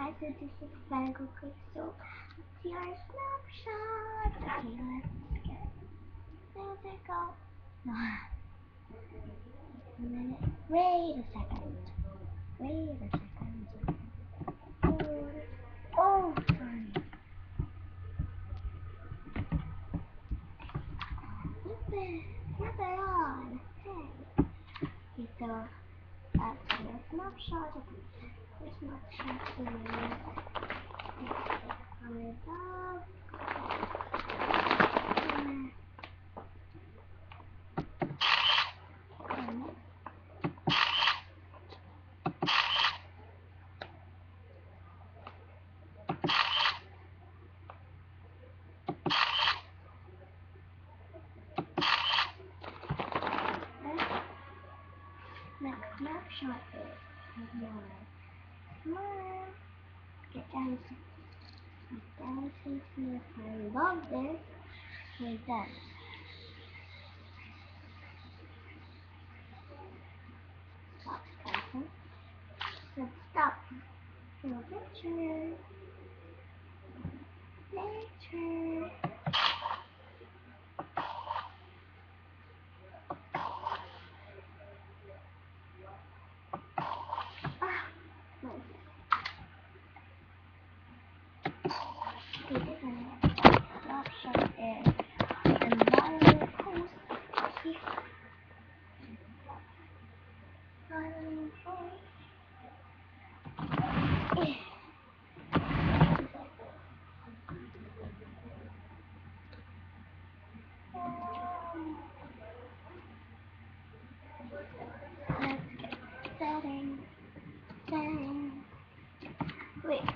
guys, so this is Van Gogh Quick. So let's see our snapshot. Okay, let's get physical. A minute. Wait a second. Oh, sorry. Flip it on. Hey. Okay, so that's your snapshot. Your snapshot is on above. Next snapshot is smile. Get dancing. Dancing here. I love this. Okay, then. Stop dancing. So stop. So picture. Picture. Snapshot is environment post. Environment post. Let's get setting. Wait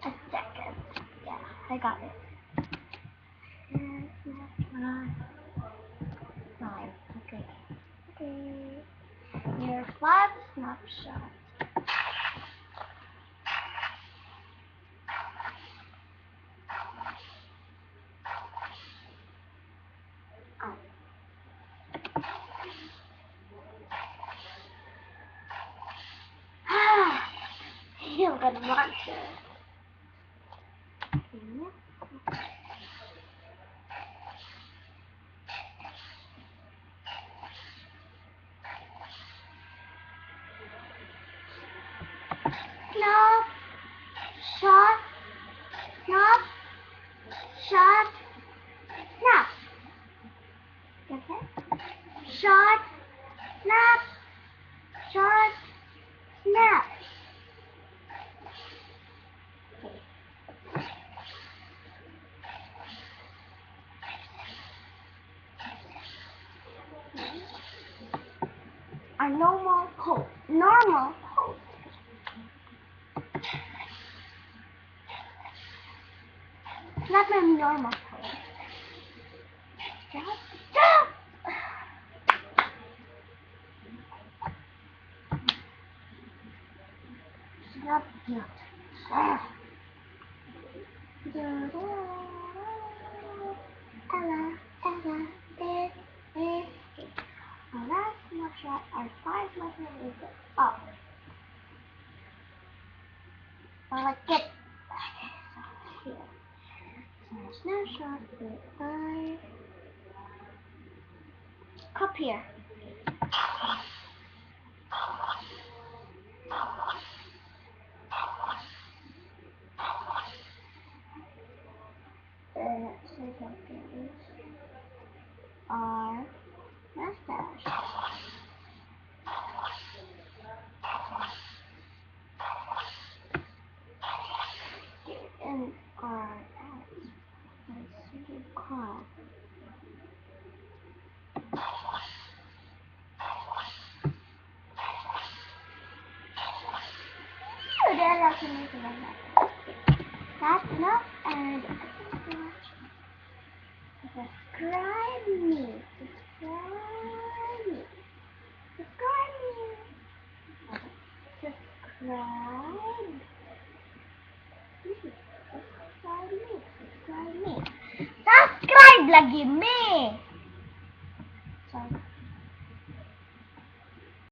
a second. Yeah, I got it. Five. Okay. Your 5 snapshot. You're gonna want to. Snap, shot, snap, shot, snap. Okay? Shot, snap, shot, snap. A normal pose. Not my normal pose. Stop! Our last snapshot, our 5 snapshot is up. Like it. Okay, so here. So our snapshot is 5. Cup here. Our mustache. And our eyes. That's super cool. That's enough, and subscribe me. Subscribe lagi me.